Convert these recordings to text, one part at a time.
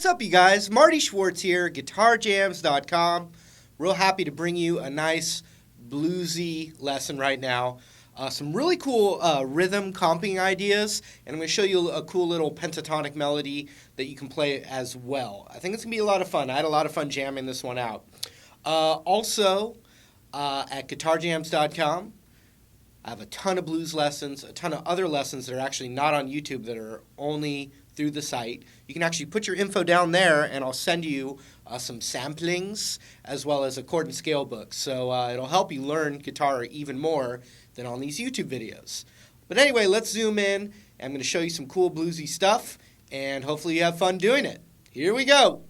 What's up, you guys? Marty Schwartz here, guitarjams.com. Real happy to bring you a nice bluesy lesson right now. Some really cool rhythm comping ideas, and I'm going to show you a cool little pentatonic melody that you can play as well. I think it's going to be a lot of fun. I had a lot of fun jamming this one out. Also, at guitarjams.com, I have a ton of blues lessons, a ton of other lessons that are actually not on YouTube that are only through the site. You can actually put your info down there, and I'll send you some samplings as well as a chord and scale book. So it'll help you learn guitar even more than on these YouTube videos. But anyway, let's zoom in. I'm going to show you some cool bluesy stuff, and hopefully you have fun doing it. Here we go.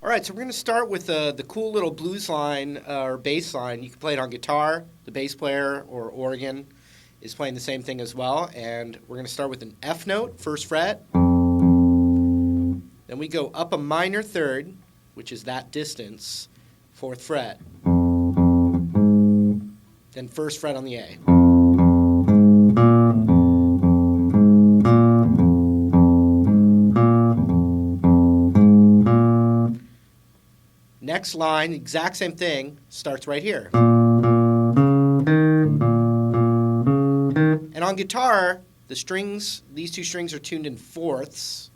All right, so we're going to start with the cool little blues line or bass line. You can play it on guitar. The bass player or organ is playing the same thing as well. And we're going to start with an F note, first fret. Then we go up a minor third, which is that distance, fourth fret. Then first fret on the A. Next line, exact same thing, starts right here. And on guitar, the strings, these two strings are tuned in fourths.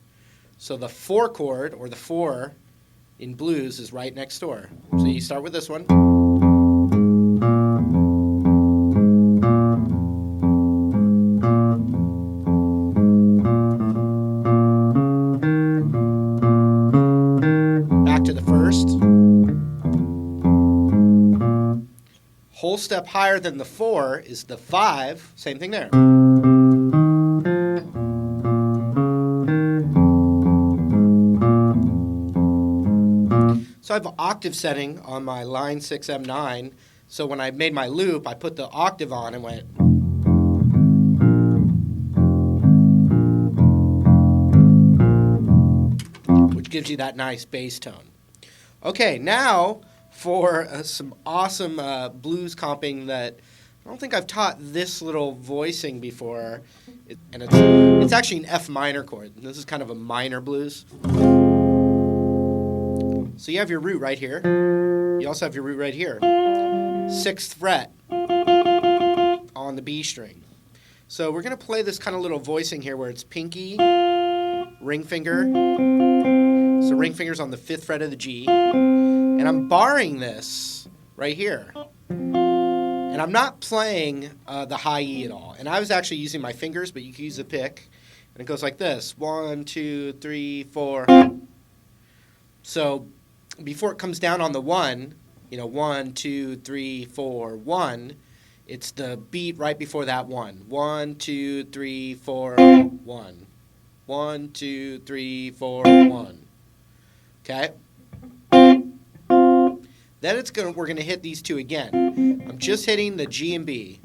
So the 4 chord, or the 4 in blues, is right next door. So you start with this one. Back to the first. Whole step higher than the 4 is the 5. Same thing there. So I have an octave setting on my line 6 M9. So when I made my loop, I put the octave on and went. Which gives you that nice bass tone. Okay, now for some awesome blues comping that I don't think I've taught this little voicing before. And it's actually an F minor chord. This is kind of a minor blues. So you have your root right here. You also have your root right here. 6th fret on the B string. So we're going to play this kind of little voicing here where it's pinky, ring finger. So ring finger's on the 5th fret of the G. And I'm barring this right here. And I'm not playing the high E at all. And I was actually using my fingers, but you can use a pick. And it goes like this. 1, 2, 3, 4. So before it comes down on the 1, 1, 2, 3, 4, 1, it's the beat right before that 1. 1, 2, 3, 4, 1. 1, 2, 3, 4, 1. Okay? Then we're gonna hit these two again. I'm just hitting the G and B.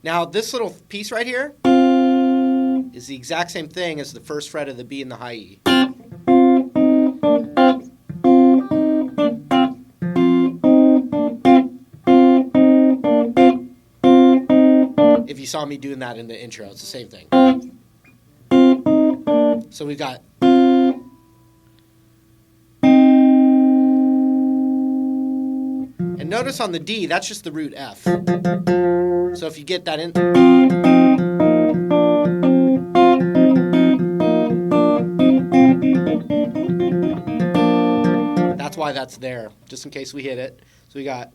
Now this little piece right here is the exact same thing as the first fret of the B and the high E. If you saw me doing that in the intro, it's the same thing. So we've got. And notice on the D, that's just the root F. So if you get that in. That's why that's there, just in case we hit it. So we got.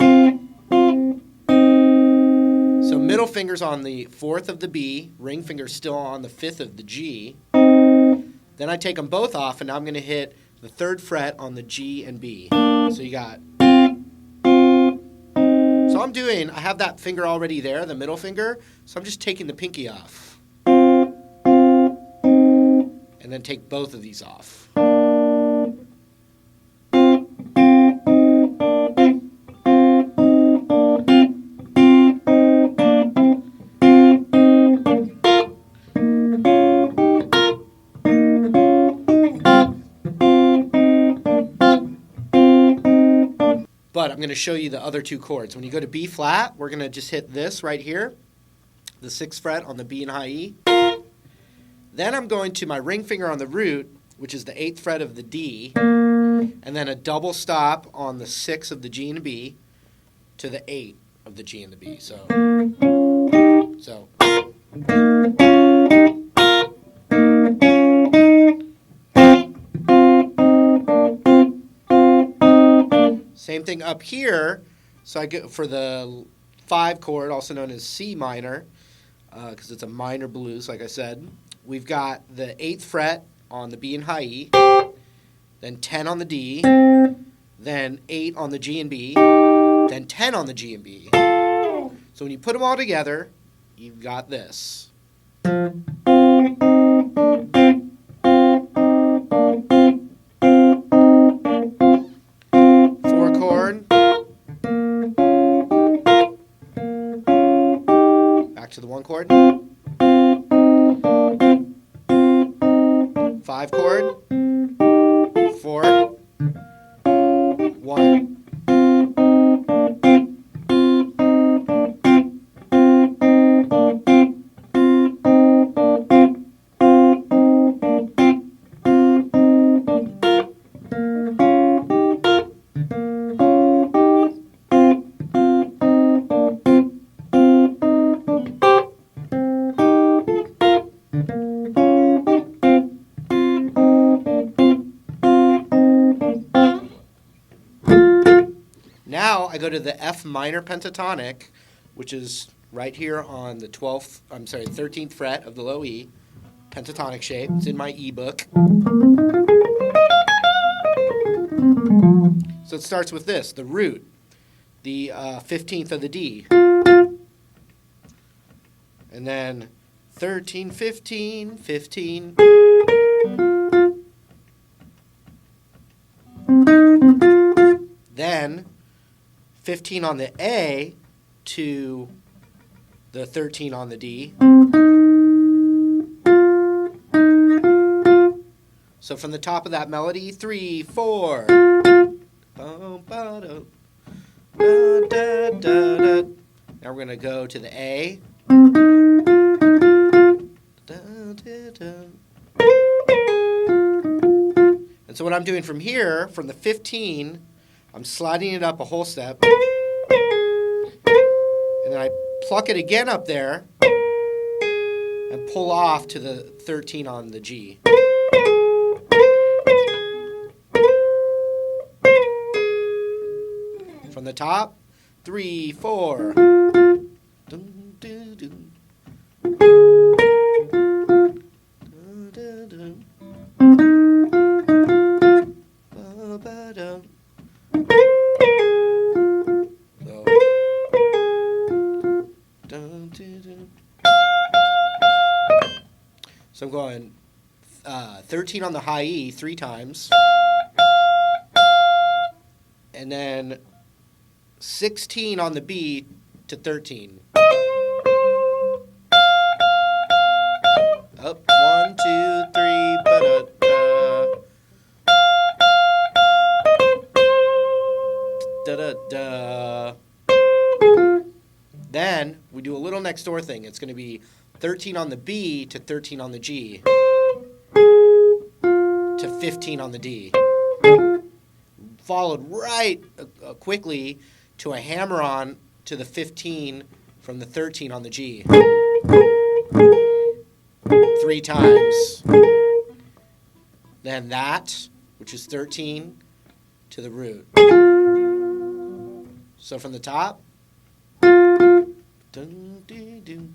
So middle finger's on the 4th of the B, ring finger's still on the 5th of the G. Then I take them both off, and now I'm going to hit the 3rd fret on the G and B. So you got. So I have that finger already there, the middle finger, so I'm just taking the pinky off. And then take both of these off. going to show you the other two chords. When you go to B flat, we're going to just hit this right here, the 6th fret on the B and high E. Then I'm going to my ring finger on the root, which is the 8th fret of the D, and then a double stop on the 6 of the G and the B to the 8 of the G and the B. So same thing up here. So I get for the 5 chord, also known as C minor, because it's a minor blues, like I said. We've got the 8th fret on the B and high E, then 10 on the D, then 8 on the G and B, then 10 on the G and B. So when you put them all together, you've got this. 4 chord. Back to the 1 chord. 5 chord. 4. 1. Now I go to the F minor pentatonic, which is right here on the 13th fret of the low E, pentatonic shape. It's in my e-book. So it starts with this, the root, the 15th of the D, and then 13, 15, 15. Then 15 on the A to the 13 on the D. So from the top of that melody, 3, 4. Now we're going to go to the A. And so what I'm doing from here, from the 15, I'm sliding it up a whole step. And then I pluck it again up there and pull off to the 13 on the G. From the top, 3, 4. So I'm going 13 on the high E 3 times, and then 16 on the B to 13. Up, 1, 2, 3, da-da-da. Then we do a little next door thing. It's going to be 13 on the B to 13 on the G to 15 on the D. Followed right quickly to a hammer-on to the 15 from the 13 on the G. 3 times. Then that, which is 13, to the root. So from the top. Dun, dun, dun.